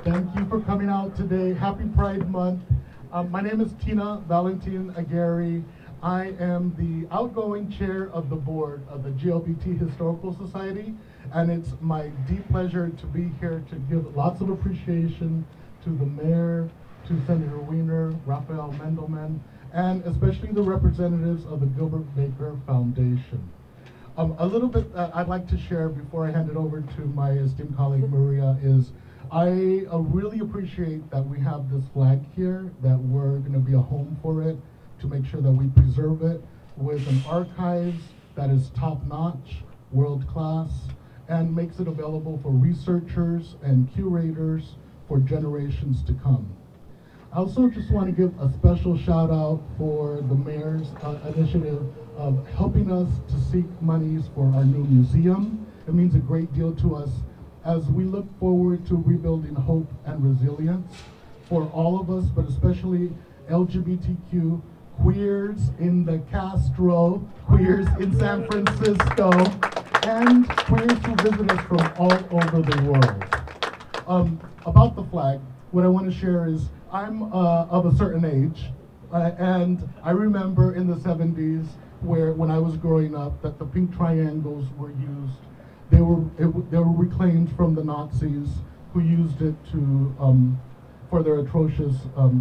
Thank you for coming out today. Happy Pride Month. My name is Valentin Aguirre. I am the outgoing chair of the board of the GLBT Historical Society, and it's my deep pleasure to be here to give lots of appreciation to the mayor, to Senator Wiener, Raphael Mendelman, and especially the representatives of the Gilbert Baker Foundation. A little bit I'd like to share before I hand it over to my esteemed colleague Maria is I really appreciate that we have this flag here, that we're going to be a home for it, to make sure that we preserve it with an archives that is top-notch, world-class, and makes it available for researchers and curators for generations to come. I also just want to give a special shout out for the mayor's initiative of helping us to seek monies for our new museum. It means a great deal to us as we look forward to rebuilding hope and resilience for all of us, but especially LGBTQ, queers in the Castro, queers in San Francisco, and queers who visit us from all over the world. About the flag, what I want to share is I'm of a certain age, and I remember in the 70s when I was growing up that the pink triangles were used. They were reclaimed from the Nazis who used it to for their atrocious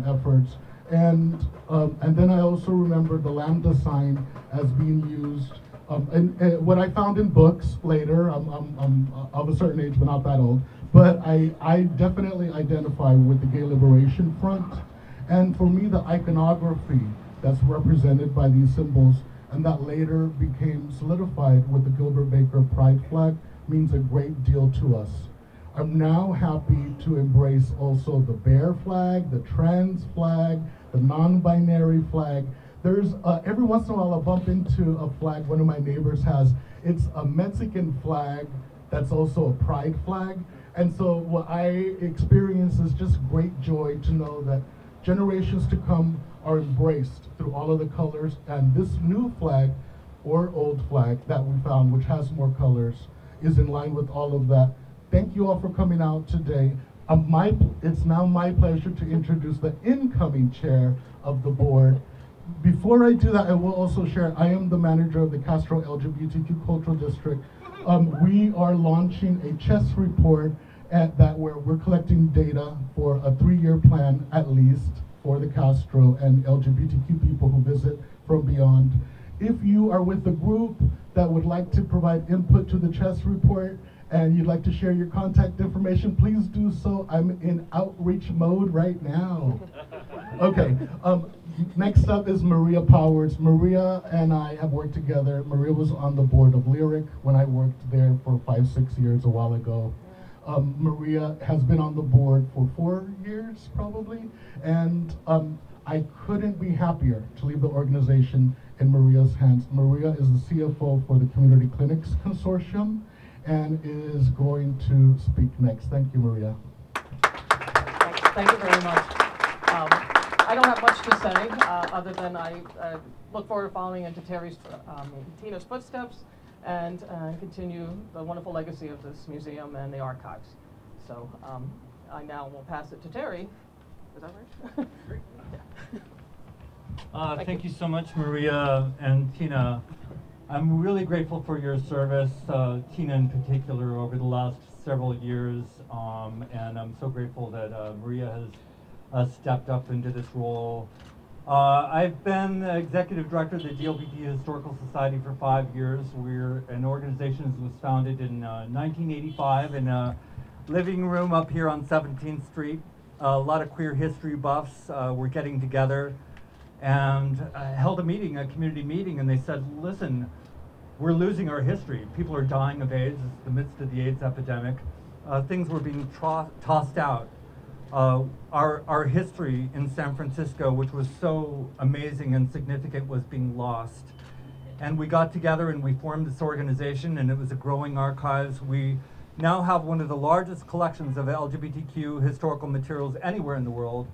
efforts. And then I also remember the lambda sign as being used. And what I found in books later, I'm of a certain age but not that old, but I definitely identify with the Gay Liberation Front. And for me, the iconography that's represented by these symbols and that later became solidified with the Gilbert Baker Pride flag means a great deal to us. I'm now happy to embrace also the bear flag, the trans flag, the non-binary flag. There's, every once in a while I'll bump into a flag one of my neighbors has. It's a Mexican flag that's also a pride flag. And so what I experience is just great joy to know that generations to come are embraced through all of the colors, and this new flag or old flag that we found, which has more colors, is in line with all of that. Thank you all for coming out today. It's now my pleasure to introduce the incoming chair of the board. Before I do that, I will also share, I am the manager of the Castro LGBTQ Cultural District. We are launching a chess report where we're collecting data for a 3-year plan at least for the Castro and LGBTQ people who visit from beyond. If you are with a group that would like to provide input to the chess report and you'd like to share your contact information, please do so. I'm in outreach mode right now. Okay, next up is Maria Powers. Maria and I have worked together. Maria was on the board of Lyric when I worked there for 5-6 years a while ago. Maria has been on the board for 4 years probably, and I couldn't be happier to leave the organization in Maria's hands. Maria is the CFO for the Community Clinics Consortium and is going to speak next. Thank you, Maria. Thank you very much. I don't have much to say other than I look forward to following into Tina's footsteps and continue the wonderful legacy of this museum and the archives. So I now will pass it to Terry. Is that right? Yeah. Thank you so much, Maria and Tina. I'm really grateful for your service, Tina in particular, over the last several years, and I'm so grateful that Maria has stepped up into this role. I've been the executive director of the GLBT Historical Society for 5 years. We're an organization that was founded in 1985 in a living room up here on 17th Street. A lot of queer history buffs were getting together and held a meeting, a community meeting, and they said, listen, we're losing our history. People are dying of AIDS. It's the midst of the AIDS epidemic. Things were being tossed out. Our history in San Francisco, which was so amazing and significant, was being lost. And we got together and we formed this organization, and it was a growing archives. We now have one of the largest collections of LGBTQ historical materials anywhere in the world,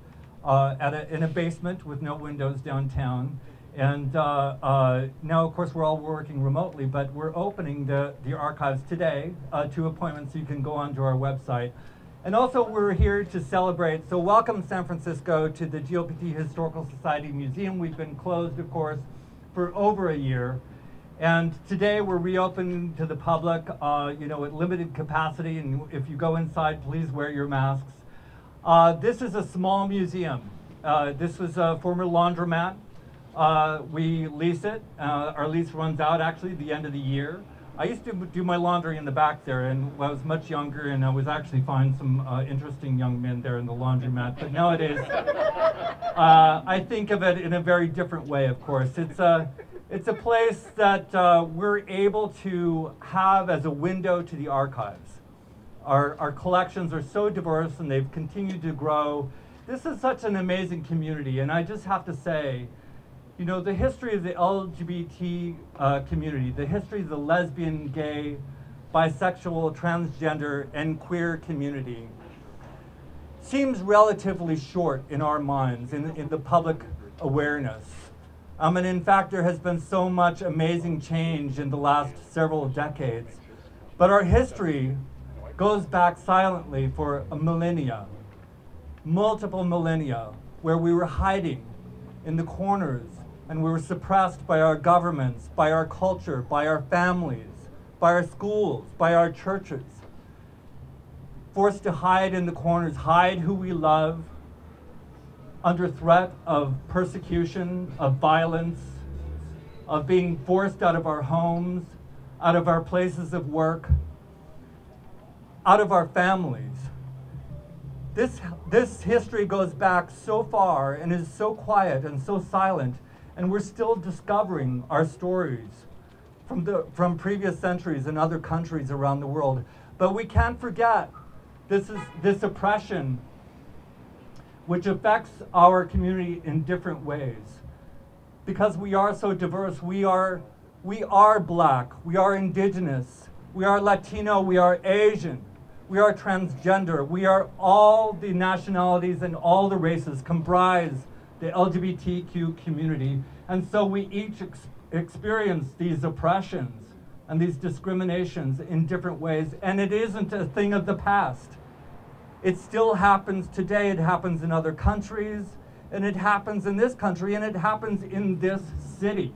in a basement with no windows downtown. And now, of course, we're all working remotely, but we're opening the archives today to appointments, so you can go onto our website And also we're here to celebrate, so welcome San Francisco to the GLBT Historical Society Museum. We've been closed, of course, for over a year. And today we're reopening to the public, you know, at limited capacity, and if you go inside, please wear your masks. This is a small museum. This was a former laundromat. We lease it. Our lease runs out actually the end of the year. I used to do my laundry in the back there, and when I was much younger, and I was actually find some interesting young men there in the laundromat. But nowadays, I think of it in a very different way, of course. It's a place that we're able to have as a window to the archives. Our collections are so diverse, and they've continued to grow. This is such an amazing community, and I just have to say, you know, the history of the LGBT community, the history of the lesbian, gay, bisexual, transgender, and queer community seems relatively short in our minds, in the public awareness. And in fact, there has been so much amazing change in the last several decades. But our history goes back silently for a millennia, multiple millennia, where we were hiding in the corners, and we were suppressed by our governments, by our culture, by our families, by our schools, by our churches. Forced to hide in the corners, hide who we love, under threat of persecution, of violence, of being forced out of our homes, out of our places of work, out of our families. This history goes back so far and is so quiet and so silent, and we're still discovering our stories from previous centuries in other countries around the world. But we can't forget this oppression which affects our community in different ways. Because we are so diverse, we are Black, we are Indigenous, we are Latino, we are Asian, we are transgender, we are all the nationalities and all the races comprise the LGBTQ community. And so we each experience these oppressions and these discriminations in different ways, and it isn't a thing of the past. It still happens today. It happens in other countries, and it happens in this country, and it happens in this city.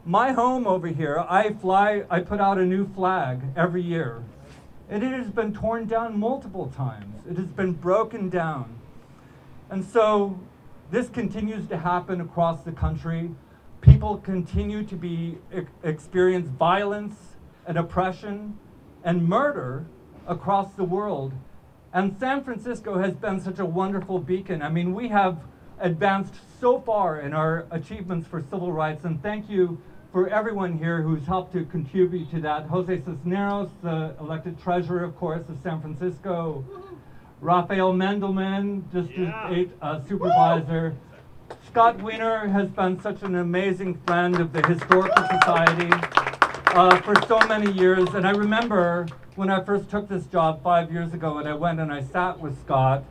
My home over here, I put out a new flag every year, and it has been torn down multiple times. It has been broken down. And so this continues to happen across the country. People continue to experience violence and oppression and murder across the world. And San Francisco has been such a wonderful beacon. I mean, we have advanced so far in our achievements for civil rights, and thank you for everyone here who's helped to contribute to that. Jose Cisneros, the elected treasurer, of course, of San Francisco. Raphael Mendelman, District 8 Supervisor. Scott Wiener has been such an amazing friend of the Historical Society for so many years. And I remember when I first took this job 5 years ago, and I went and I sat with Scott,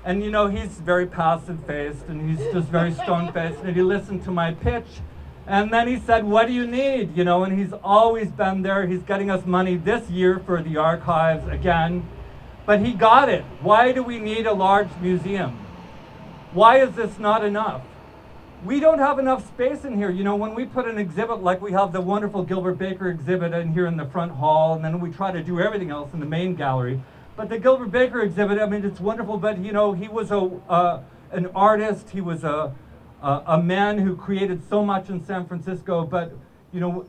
and you know, he's very passive-faced and he's just very stone-faced, and he listened to my pitch, and then he said, "What do you need?" You know, and he's always been there. He's getting us money this year for the archives again, but he got it. Why do we need a large museum? Why is this not enough? We don't have enough space in here. You know, when we put an exhibit, like we have the wonderful Gilbert Baker exhibit in here in the front hall, and then we try to do everything else in the main gallery. But the Gilbert Baker exhibit, I mean, it's wonderful, but you know, he was an artist, he was a man who created so much in San Francisco, but you know,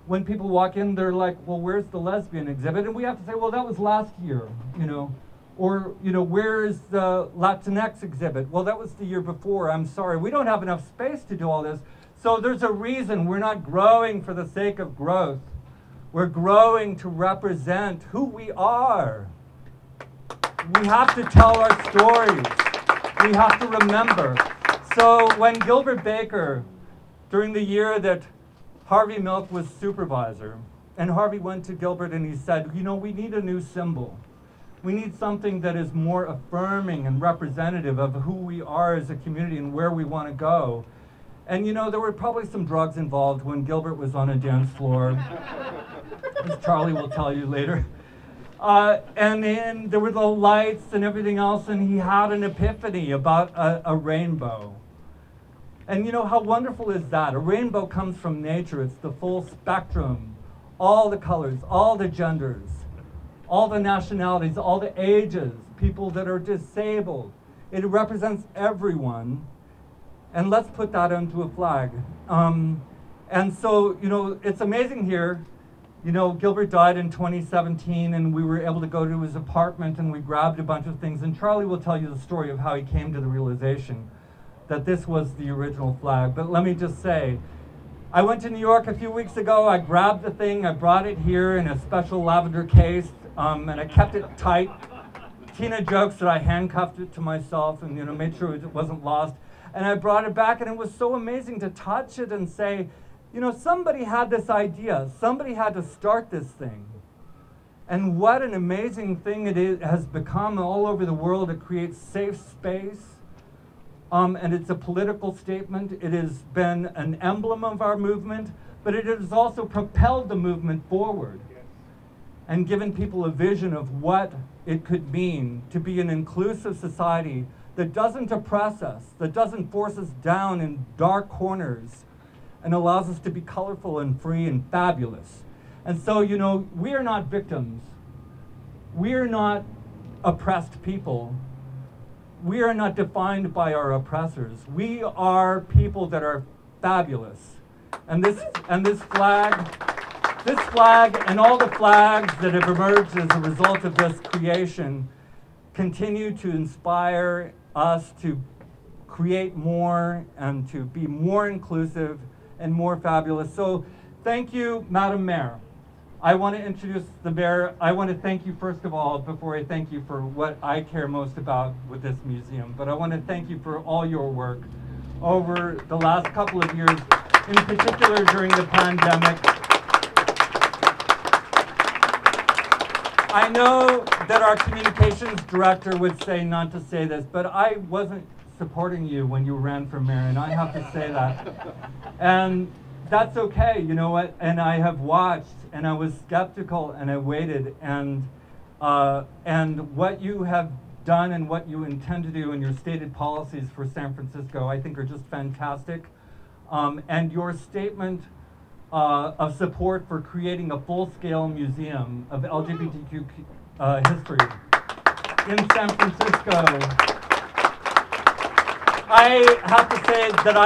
when people walk in, they're like, well, where's the lesbian exhibit? And we have to say, well, that was last year, you know. Or, you know, where is the Latinx exhibit? Well, that was the year before. I'm sorry. We don't have enough space to do all this. So there's a reason we're not growing for the sake of growth. We're growing to represent who we are. We have to tell our stories. We have to remember. So when Gilbert Baker, during the year that Harvey Milk was supervisor, and Harvey went to Gilbert and he said, you know, we need a new symbol. We need something that is more affirming and representative of who we are as a community and where we want to go. And you know, there were probably some drugs involved when Gilbert was on a dance floor, as Charlie will tell you later. And then there were the lights and everything else, and he had an epiphany about a rainbow. And you know, how wonderful is that? A rainbow comes from nature. It's the full spectrum, all the colors, all the genders, all the nationalities, all the ages, people that are disabled. It represents everyone. And let's put that onto a flag. And so, you know, it's amazing here. You know, Gilbert died in 2017, and we were able to go to his apartment, and we grabbed a bunch of things. And Charlie will tell you the story of how he came to the realization that this was the original flag. But let me just say, I went to New York a few weeks ago. I grabbed the thing. I brought it here in a special lavender case, and I kept it tight. Tina jokes that I handcuffed it to myself and, you know, made sure it wasn't lost. And I brought it back, and it was so amazing to touch it and say, you know, somebody had this idea. Somebody had to start this thing. And what an amazing thing it has become all over the world. It creates safe space. And it's a political statement. It has been an emblem of our movement, but it has also propelled the movement forward and given people a vision of what it could mean to be an inclusive society that doesn't oppress us, that doesn't force us down in dark corners, and allows us to be colorful and free and fabulous. And so, you know, we are not victims. We are not oppressed people. We are not defined by our oppressors. We are people that are fabulous. And this flag and all the flags that have emerged as a result of this creation continue to inspire us to create more and to be more inclusive and more fabulous. So thank you, Madam Mayor. I want to introduce the mayor. I want to thank you, first of all, before I thank you for what I care most about with this museum, but I want to thank you for all your work over the last couple of years, in particular during the pandemic. I know that our communications director would say not to say this, but I wasn't supporting you when you ran for mayor, and I have to say that. And that's okay, you know what? And I have watched, and I was skeptical, and I waited, and what you have done and what you intend to do in your stated policies for San Francisco, I think are just fantastic. And your statement of support for creating a full-scale museum of LGBTQ history in San Francisco. I have to say that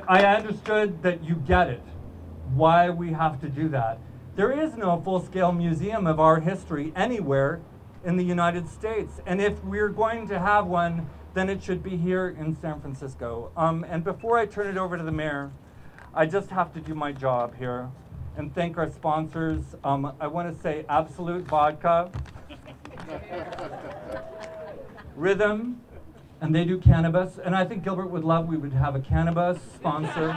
I understood that you get it, why we have to do that. There is no full-scale museum of our history anywhere in the United States. And if we're going to have one, then it should be here in San Francisco. And before I turn it over to the mayor, I just have to do my job here and thank our sponsors. I want to say Absolute Vodka, Rhythm, and they do cannabis. And I think Gilbert would love, we would have a cannabis sponsor.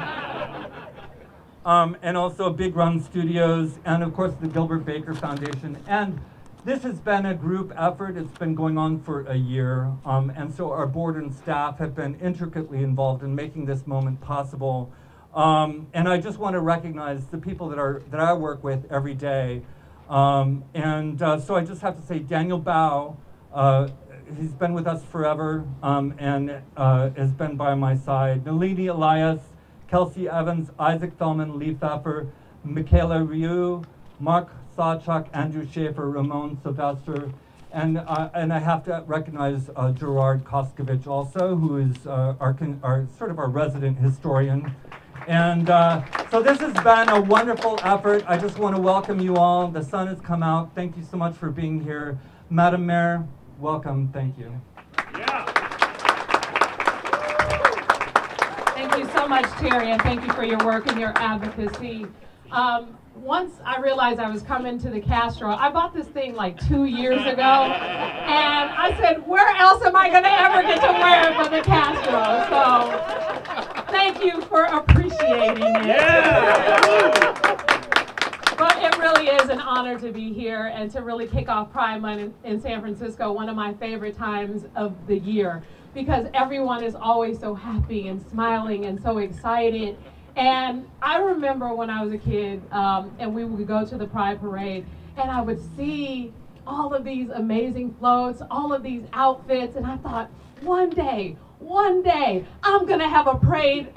And also Big Run Studios, and of course the Gilbert Baker Foundation. And this has been a group effort. It's been going on for a year. And so our board and staff have been intricately involved in making this moment possible. And I just want to recognize the people that I work with every day. So I just have to say Daniel Bao, he's been with us forever and has been by my side. Nalini Elias, Kelsey Evans, Isaac Fellman, Lee Pfeffer, Michaela Ryu, Mark Sawchuk, Andrew Schaefer, Ramon Sylvester, and I have to recognize Gerard Koskovich also, who is our sort of our resident historian. And so this has been a wonderful effort. I just want to welcome you all. The sun has come out. Thank you so much for being here. Madam Mayor, welcome. Thank you. Yeah. Thank you so much, Terry, and thank you for your work and your advocacy. Once I realized I was coming to the Castro, I bought this thing like 2 years ago, and I said, where else am I going to ever get to wear it but the Castro? So thank you for appreciating it. Yeah. But it really is an honor to be here and to really kick off Pride Month in San Francisco, one of my favorite times of the year, because everyone is always so happy and smiling and so excited. And I remember when I was a kid and we would go to the Pride Parade, and I would see all of these amazing floats, all of these outfits, and I thought, one day, I'm going to have a parade,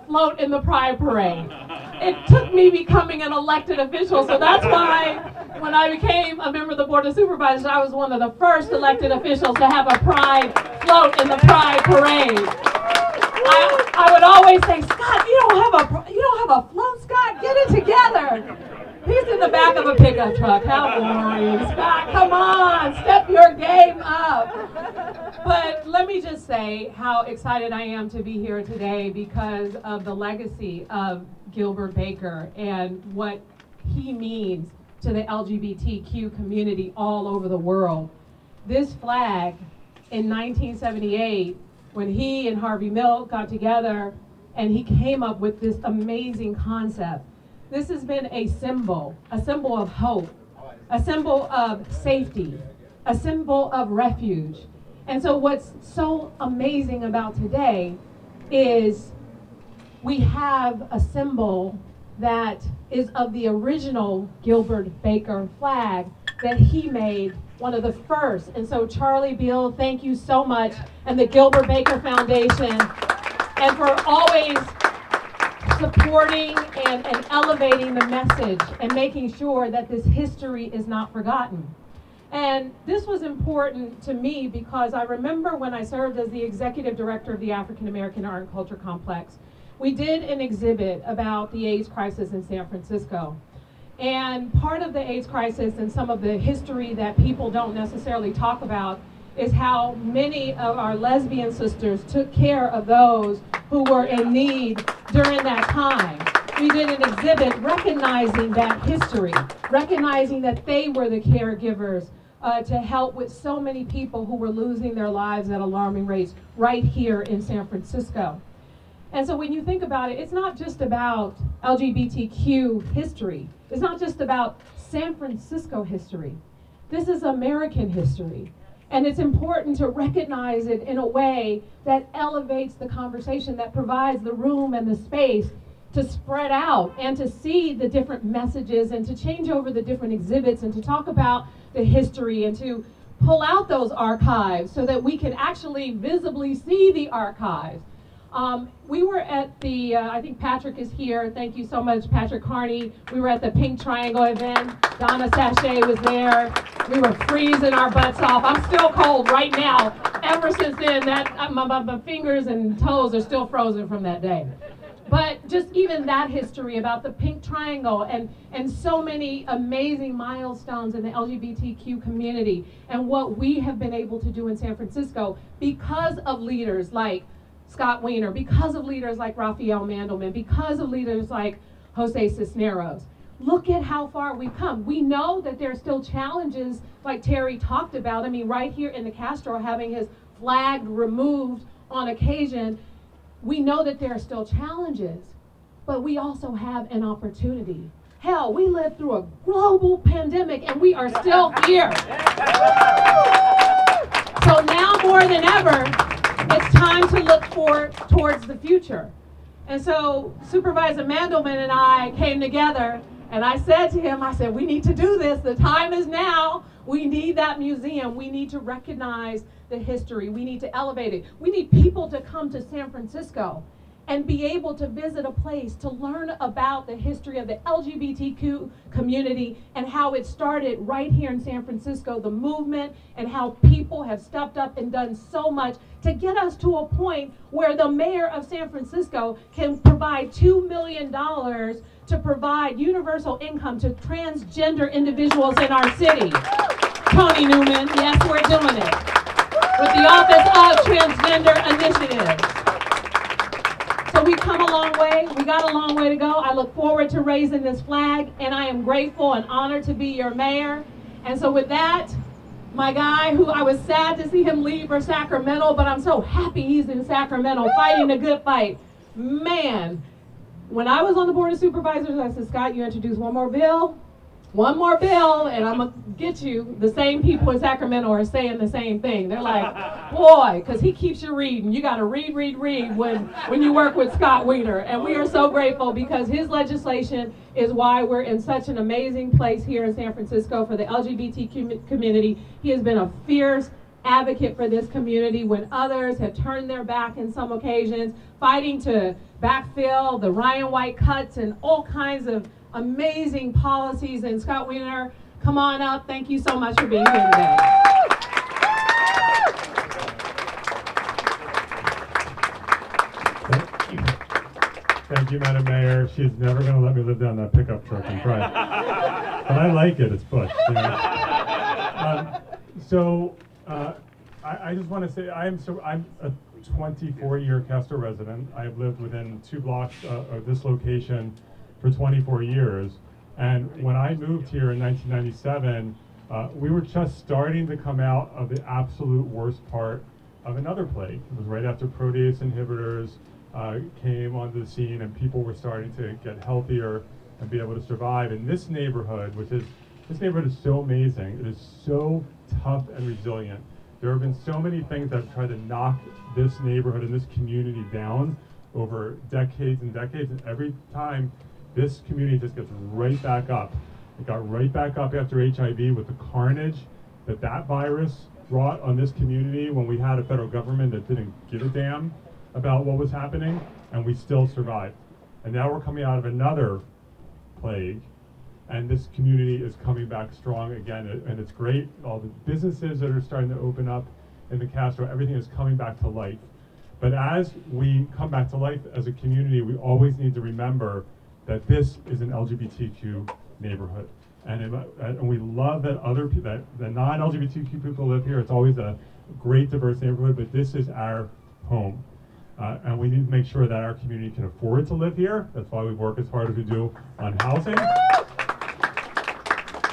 float in the Pride Parade. It took me becoming an elected official, so that's why when I became a member of the Board of Supervisors, I was one of the first elected officials to have a Pride float in the Pride Parade. I would always say, Scott, you don't have a float, Scott? Get it together. He's in the back of a pickup truck. How boring. Scott, come on, step your game up. But let me just say how excited I am to be here today because of the legacy of Gilbert Baker and what he means to the LGBTQ community all over the world. This flag in 1978, when he and Harvey Milk got together and he came up with this amazing concept, this has been a symbol of hope, a symbol of safety, a symbol of refuge. And so what's so amazing about today is we have a symbol that is of the original Gilbert Baker flag that he made, one of the first. And so Charlie Beal, thank you so much, and the Gilbert Baker Foundation, and for always supporting and elevating the message and making sure that this history is not forgotten. And this was important to me because I remember when I served as the executive director of the African American Art and Culture Complex, we did an exhibit about the AIDS crisis in San Francisco. And part of the AIDS crisis and some of the history that people don't necessarily talk about is how many of our lesbian sisters took care of those who were in need during that time. We did an exhibit recognizing that history, recognizing that they were the caregivers to help with so many people who were losing their lives at alarming rates right here in San Francisco. And so when you think about it, it's not just about LGBTQ history. It's not just about San Francisco history. This is American history. And it's important to recognize it in a way that elevates the conversation, that provides the room and the space to spread out and to see the different messages and to change over the different exhibits and to talk about the history and to pull out those archives so that we can actually visibly see the archives. We were at the, I think Patrick is here. Thank you so much, Patrick Carney. We were at the Pink Triangle event. Donna Sachet was there. We were freezing our butts off. I'm still cold right now. Ever since then, my fingers and toes are still frozen from that day. But just even that history about the Pink Triangle and so many amazing milestones in the LGBTQ community and what we have been able to do in San Francisco because of leaders like Scott Wiener, because of leaders like Raphael Mandelman, because of leaders like Jose Cisneros. Look at how far we've come. We know that there are still challenges like Terry talked about. I mean, right here in the Castro, having his flag removed on occasion, we know that there are still challenges, but we also have an opportunity. Hell, we lived through a global pandemic and we are still here. So now more than ever, it's time to look towards the future. And so Supervisor Mandelman and I came together and I said to him, I said, we need to do this. The time is now. We need that museum. We need to recognize the history. We need to elevate it. We need people to come to San Francisco and be able to visit a place to learn about the history of the LGBTQ community and how it started right here in San Francisco, the movement, and how people have stepped up and done so much to get us to a point where the mayor of San Francisco can provide $2 million to provide universal income to transgender individuals in our city. Tony Newman, yes, we're doing it. With the Office of Transgender Initiatives. So we've come a long way. We got a long way to go. I look forward to raising this flag, and I am grateful and honored to be your mayor. And so with that, my guy, who I was sad to see him leave for Sacramento, but I'm so happy he's in Sacramento fighting a good fight. Man, when I was on the Board of Supervisors, I said, Scott, you introduced one more bill, one more bill and I'm going to get you. The same people in Sacramento are saying the same thing. They're like, boy, because he keeps you reading. You got to read when you work with Scott Wiener. And we are so grateful because his legislation is why we're in such an amazing place here in San Francisco for the LGBT community. He has been a fierce advocate for this community when others have turned their back in some occasions, fighting to backfill the Ryan White cuts and all kinds of amazing policies. And Scott Wiener, come on up. Thank you so much for being here today. Thank you, Madam Mayor. She's never going to let me live down that pickup truck and try it. But I like it. It's Bush. You know? I just want to say I'm a 24-year Castro resident. I've lived within 2 blocks of this location for 24 years. And when I moved here in 1997, we were just starting to come out of the absolute worst part of another plague. It was right after protease inhibitors came onto the scene and people were starting to get healthier and be able to survive. And this neighborhood is so amazing. It is so tough and resilient. There have been so many things that have tried to knock this neighborhood and this community down over decades and decades, and every time this community just gets right back up. It got right back up after HIV with the carnage that virus brought on this community when we had a federal government that didn't give a damn about what was happening, and we still survived. And now we're coming out of another plague, and this community is coming back strong again, and it's great. All the businesses that are starting to open up in the Castro, everything is coming back to life. But as we come back to life as a community, we always need to remember that this is an LGBTQ neighborhood. And we love that that the non-LGBTQ people live here. It's always a great, diverse neighborhood, but this is our home. And we need to make sure that our community can afford to live here. That's why we work as hard as we do on housing.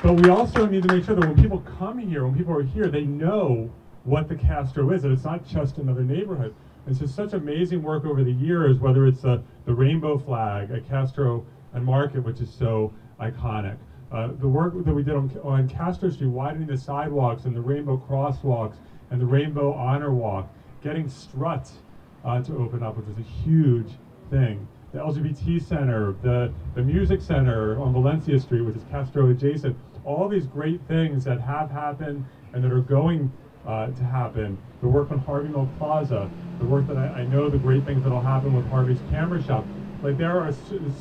But we also need to make sure that when people come here, when people are here, they know what the Castro is, that it's not just another neighborhood. It's just such amazing work over the years, whether it's the rainbow flag at Castro and Market, which is so iconic. The work that we did on Castro Street, widening the sidewalks and the rainbow crosswalks and the rainbow honor walk, getting struts to open up, which was a huge thing. The LGBT Center, the Music Center on Valencia Street, which is Castro adjacent, all these great things that have happened and that are going to happen. The work on Harvey Milk Plaza, the work that I know the great things that'll happen with Harvey's Camera Shop. Like there are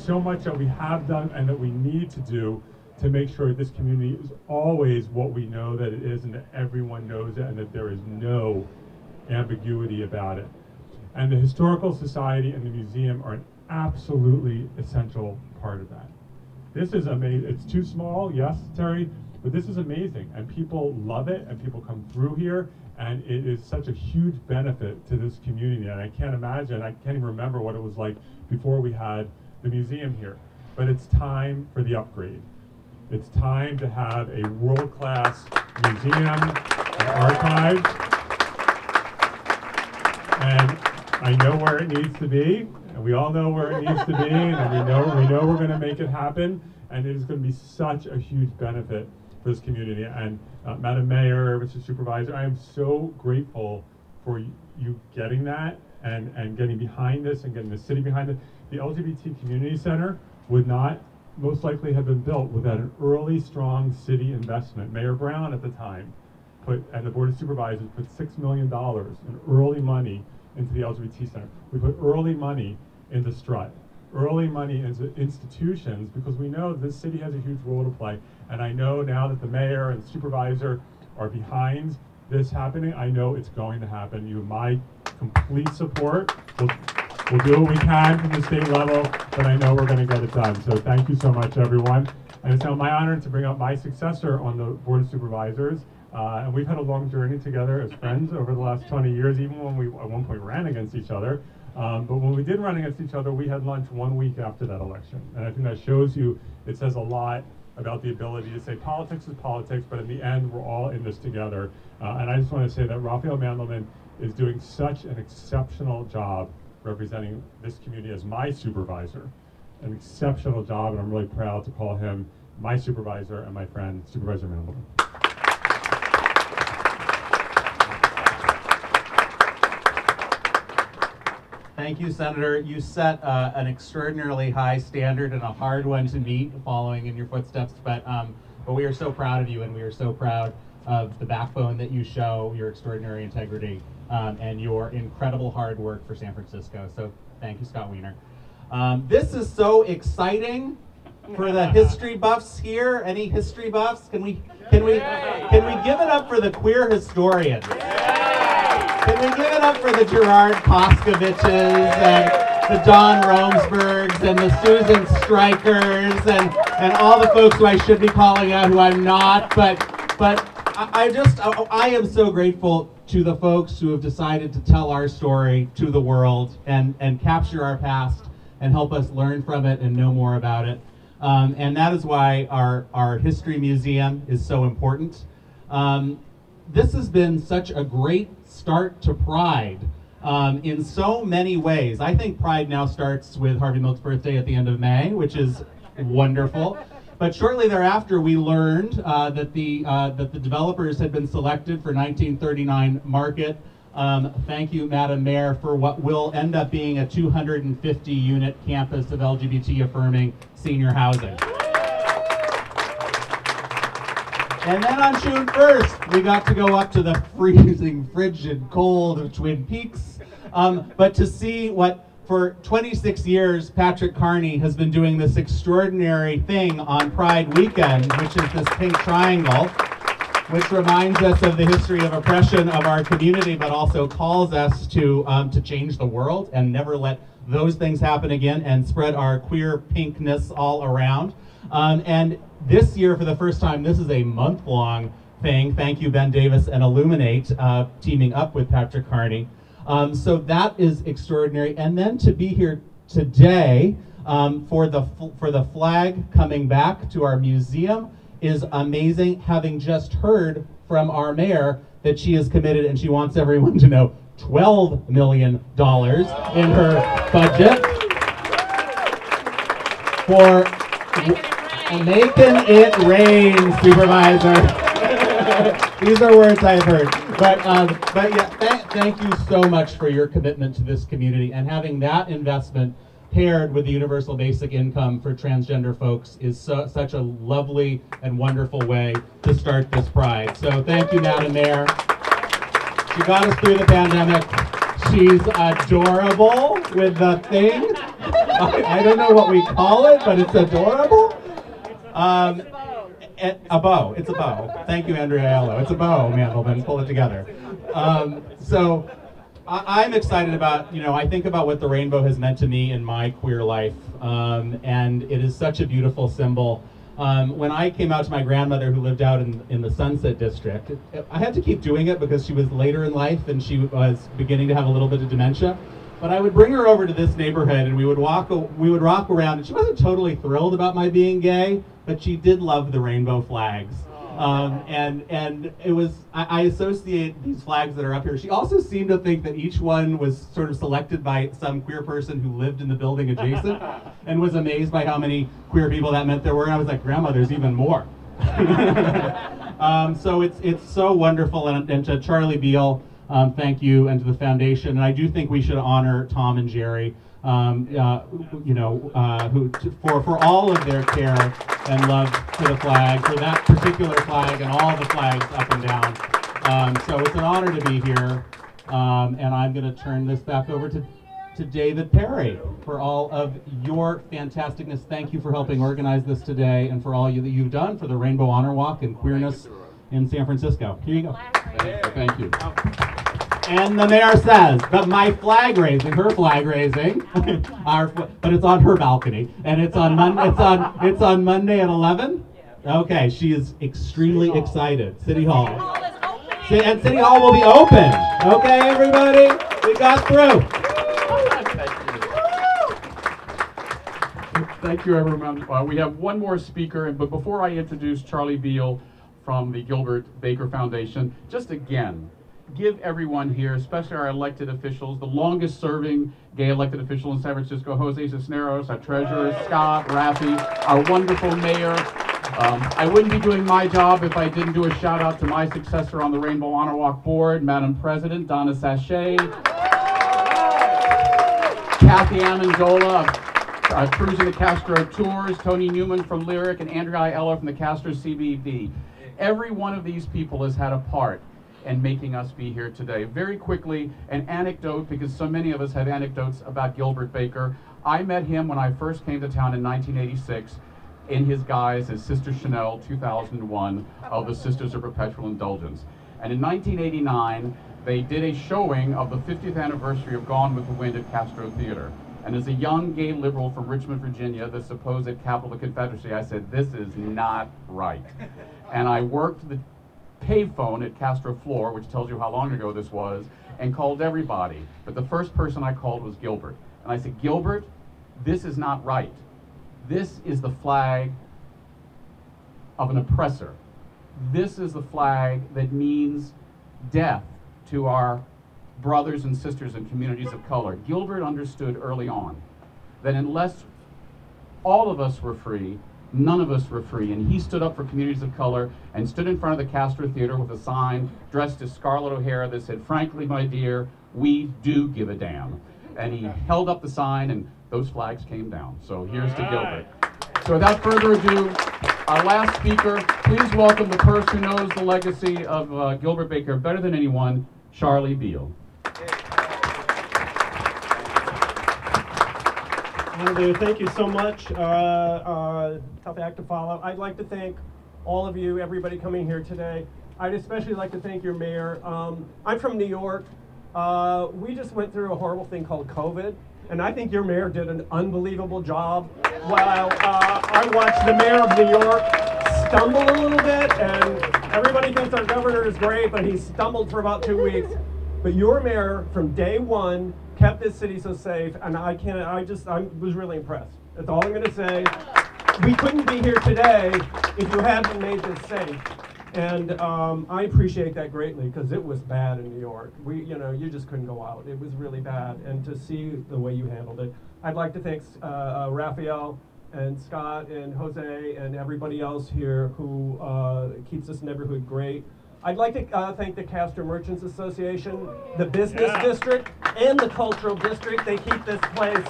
so much that we have done and that we need to do to make sure this community is always what we know that it is, and that everyone knows it, and that there is no ambiguity about it. And the Historical Society and the museum are an absolutely essential part of that. This is amazing. It's too small, yes, Terry, but this is amazing, and people love it, and people come through here, and it is such a huge benefit to this community. And I can't imagine, I can't even remember what it was like before we had the museum here. But it's time for the upgrade. It's time to have a world-class museum and archive. And I know where it needs to be, and we all know where it needs to be, and we know we're going to make it happen, and it is going to be such a huge benefit for this community. And Madam Mayor, Mr. Supervisor, I am so grateful for you getting that and getting behind this and getting the city behind it. The LGBT Community Center would not most likely have been built without an early, strong city investment. Mayor Brown at the time and the Board of Supervisors put $6 million in early money into the LGBT Center. We put early money into Strut, early money into institutions, because we know this city has a huge role to play. And I know now that the mayor and the supervisor are behind this happening, I know it's going to happen. You have my complete support. We'll do what we can from the state level, but I know we're going to get it done. So thank you so much, everyone. And it's now my honor to bring up my successor on the Board of Supervisors. And we've had a long journey together as friends over the last 20 years, even when we at one point ran against each other. But when we did run against each other, we had lunch 1 week after that election. And I think that shows you, it says a lot about the ability to say politics is politics, but in the end, we're all in this together. And I just want to say that Raphael Mandelman is doing such an exceptional job representing this community as my supervisor. An exceptional job, and I'm really proud to call him my supervisor and my friend, Supervisor Valentin. Thank you, Senator. You set an extraordinarily high standard and a hard one to meet, following in your footsteps. But we are so proud of you, and we are so proud of the backbone that you show, your extraordinary integrity, and your incredible hard work for San Francisco. So thank you, Scott Wiener. This is so exciting for the history buffs here. Any history buffs? Can we give it up for the queer historians? Can we give it up for the Gerard Koskoviches and the Don Romsbergs and the Susan Strikers and all the folks who I should be calling out who I'm not, but I am so grateful to the folks who have decided to tell our story to the world and capture our past and help us learn from it and know more about it. And that is why our history museum is so important. This has been such a great start to Pride in so many ways. I think Pride now starts with Harvey Milk's birthday at the end of May, which is wonderful. But shortly thereafter, we learned that the developers had been selected for 1939 Market. Thank you, Madam Mayor, for what will end up being a 250-unit campus of LGBT-affirming senior housing. And then on June 1st, we got to go up to the freezing, frigid cold of Twin Peaks. But to see what, for 26 years, Patrick Carney has been doing this extraordinary thing on Pride Weekend, which is this pink triangle, which reminds us of the history of oppression of our community, but also calls us to change the world and never let those things happen again and spread our queer pinkness all around. And this year, for the first time, this is a month-long thing. Thank you, Ben Davis and Illuminate, teaming up with Patrick Carney. So that is extraordinary. And then to be here today for the flag coming back to our museum is amazing, having just heard from our mayor that she is committed, and she wants everyone to know, $12 million in her budget for making it rain, Supervisor. These are words I've heard. But yeah, thank you so much for your commitment to this community, and having that investment paired with the universal basic income for transgender folks is such a lovely and wonderful way to start this Pride. So thank you, Madam Mayor. She got us through the pandemic. She's adorable with the thing. I don't know what we call it, but it's adorable. A bow. It's a bow. Thank you, Andrea Aiello. It's a bow, Mandelman. Pull it together. So I'm excited about, I think about what the rainbow has meant to me in my queer life, and it is such a beautiful symbol. When I came out to my grandmother who lived out in the Sunset District, I had to keep doing it because she was later in life and she was beginning to have a little bit of dementia. But I would bring her over to this neighborhood and we would walk around, and she wasn't totally thrilled about my being gay, but she did love the rainbow flags. And it was, I associate these flags that are up here. She also seemed to think that each one was sort of selected by some queer person who lived in the building adjacent, and was amazed by how many queer people that meant there were. And I was like, Grandma, there's even more. So it's so wonderful. And to Charlie Beal, thank you, and to the foundation. And I do think we should honor Tom and Jerry, for all of their care and love for the flag, for that particular flag and all the flags up and down. So it's an honor to be here, and I'm going to turn this back over to David Perry for all of your fantasticness. Thank you for helping organize this today, and for all that you've done for the Rainbow Honor Walk and queerness in San Francisco. Here you go. Thank you. And the mayor says that my flag raising, her flag raising, but it's on her balcony, and it's on Monday at 11. Okay, she is extremely excited. City Hall. And City Hall will be open. Okay, everybody, we got through. Thank you, everyone. We have one more speaker, but before I introduce Charlie Beal from the Gilbert Baker Foundation, just again, give everyone here, especially our elected officials, the longest serving gay elected official in San Francisco, Jose Cisneros, our treasurer, Scott, Rafi, our wonderful mayor, I wouldn't be doing my job if I didn't do a shout out to my successor on the Rainbow Honor Walk board, Madam President Donna Sachet, Kathy Amendola of Cruising the Castro Tours, Tony Newman from Lyric, and Andrea Aiello from the Castro CBB. Every one of these people has had a part in making us be here today. Very quickly, an anecdote, because so many of us have anecdotes about Gilbert Baker. I met him when I first came to town in 1986 in his guise as Sister Chanel 2001 of the Sisters of Perpetual Indulgence. And in 1989, they did a showing of the 50th anniversary of Gone with the Wind at Castro Theater. And as a young gay liberal from Richmond, Virginia, the supposed capital of the Confederacy, I said, this is not right. And I worked the payphone at Castro Floor, which tells you how long ago this was, and called everybody. But the first person I called was Gilbert. And I said, Gilbert, this is not right. This is the flag of an oppressor. This is the flag that means death to our brothers and sisters in communities of color. Gilbert understood early on that unless all of us were free, none of us were free. And he stood up for communities of color and stood in front of the Castro Theater with a sign dressed as Scarlett O'Hara that said, frankly, my dear, we do give a damn. And he held up the sign and those flags came down. So here's to Gilbert. So without further ado, our last speaker, please welcome the person who knows the legacy of Gilbert Baker better than anyone, Charlie Beal. Thank you so much. Tough act to follow. I'd like to thank all of you, everybody coming here today. I'd especially like to thank your mayor. I'm from New York. We just went through a horrible thing called COVID, and I think your mayor did an unbelievable job. While I watched the mayor of New York stumble a little bit, and everybody thinks our governor is great, but he stumbled for about 2 weeks. But your mayor, from day one, kept this city so safe, and I was really impressed. That's all I'm going to say. We couldn't be here today if you hadn't made this safe. And I appreciate that greatly, because it was bad in New York. You just couldn't go out. It was really bad. And to see the way you handled it. I'd like to thank Raphael and Scott and Jose and everybody else here who keeps this neighborhood great. I'd like to thank the Castro Merchants Association, the business district, and the cultural district. They keep this place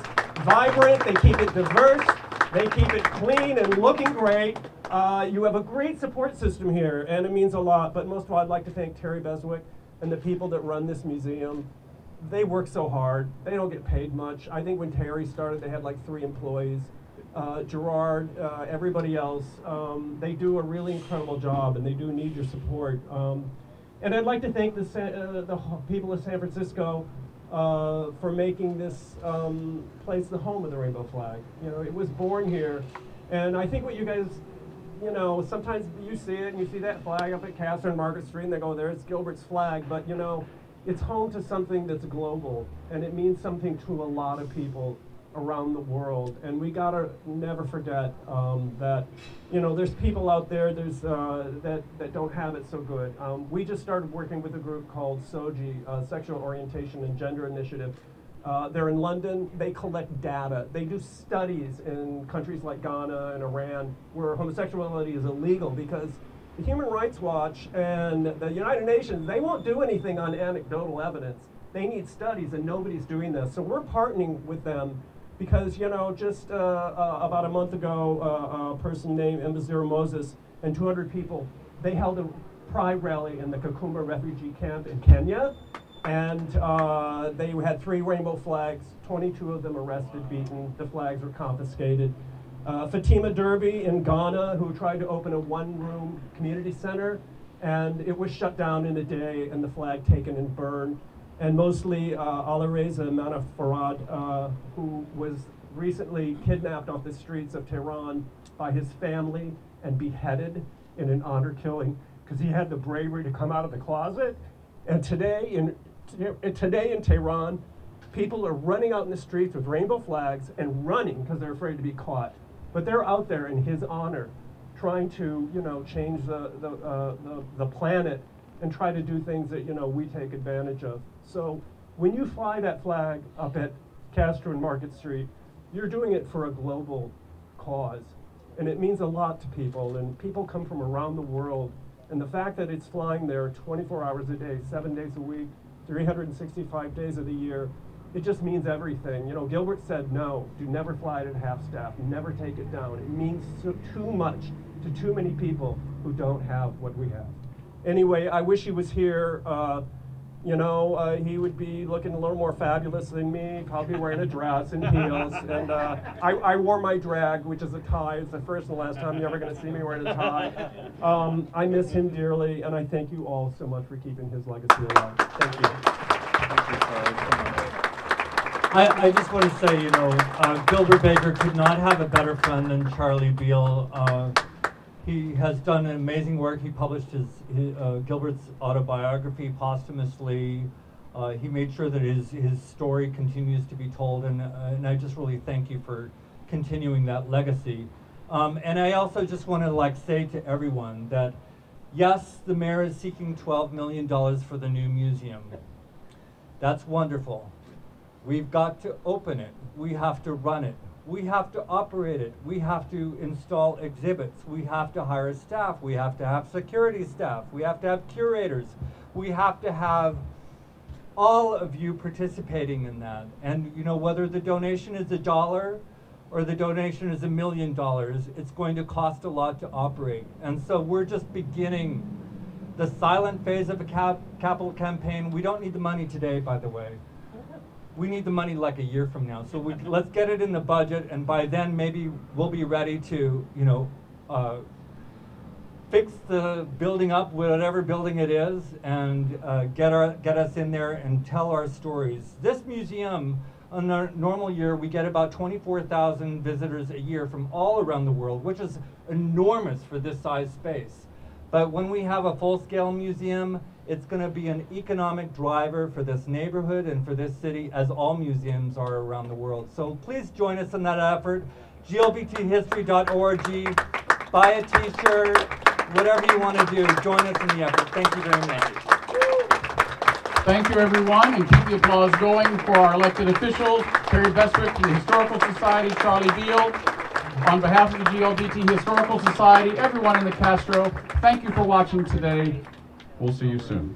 vibrant, they keep it diverse, they keep it clean and looking great. You have a great support system here, and it means a lot. But most of all, I'd like to thank Terry Beswick and the people that run this museum. They work so hard. They don't get paid much. I think when Terry started, they had like 3 employees. Gerard, everybody else, they do a really incredible job, and they do need your support. And I'd like to thank the people of San Francisco for making this place the home of the rainbow flag. It was born here, and I think what you guys, sometimes you see it and you see that flag up at Castro and Market Street, and they go, there's Gilbert's flag, but it's home to something that's global, and it means something to a lot of people around the world. And we gotta never forget that there's people out there that don't have it so good. We just started working with a group called SOGI, Sexual Orientation and Gender Initiative. They're in London. They collect data. They do studies in countries like Ghana and Iran where homosexuality is illegal, because the Human Rights Watch and the United Nations, they won't do anything on anecdotal evidence. They need studies, and nobody's doing this. So we're partnering with them, because just about a month ago, a person named Mbazira Moses and 200 people, they held a pride rally in the Kakuma refugee camp in Kenya, and they had 3 rainbow flags, 22 of them arrested, beaten. The flags were confiscated. Fatima Derby in Ghana, who tried to open a 1-room community center, and it was shut down in a day, and the flag taken and burned. And mostly Alireza Manaf Farad, who was recently kidnapped off the streets of Tehran by his family and beheaded in an honor killing, because he had the bravery to come out of the closet. And today in Tehran, people are running out in the streets with rainbow flags and running because they're afraid to be caught. But they're out there in his honor, trying to change the planet and try to do things that we take advantage of. So when you fly that flag up at Castro and Market Street, you're doing it for a global cause. and it means a lot to people, and people come from around the world, and the fact that it's flying there 24 hours a day, 7 days a week, 365 days of the year, it just means everything. You know, Gilbert said no, do never fly it at half staff, never take it down. It means too much to too many people who don't have what we have. Anyway, I wish he was here. You know, he would be looking a little more fabulous than me, probably wearing a dress and heels. And I wore my drag, which is a tie. It's the first and last time you're ever going to see me wearing a tie. I miss him dearly, and I thank you all so much for keeping his legacy alive. Thank you. Thank you, Charlie, so much. I just want to say, you know, Gilbert Baker could not have a better friend than Charlie Beal. He has done amazing work. He published his Gilbert's autobiography posthumously. He made sure that his story continues to be told, and I just really thank you for continuing that legacy. And I also just want to say to everyone that yes, the mayor is seeking $12 million for the new museum. That's wonderful. We've got to open it. We have to run it. We have to operate it. We have to install exhibits. We have to hire staff. We have to have security staff. We have to have curators. We have to have all of you participating in that. And you know, whether the donation is $1 or the donation is $1 million, it's going to cost a lot to operate. And so we're just beginning the silent phase of a capital campaign. We don't need the money today, by the way. We need the money like a year from now. So let's get it in the budget, and by then maybe we'll be ready to, you know, fix the building up, whatever building it is, and get us in there and tell our stories. This museum, on a normal year, we get about 24,000 visitors a year from all around the world, which is enormous for this size space. But when we have a full-scale museum, it's going to be an economic driver for this neighborhood and for this city, as all museums are around the world. So please join us in that effort. GLBThistory.org. Buy a t-shirt, whatever you want to do. Join us in the effort. Thank you very much. Thank you, everyone, and keep the applause going for our elected officials, Terry Beswick from the Historical Society, Charlie Beal. On behalf of the GLBT Historical Society, everyone in the Castro, thank you for watching today. We'll see you soon.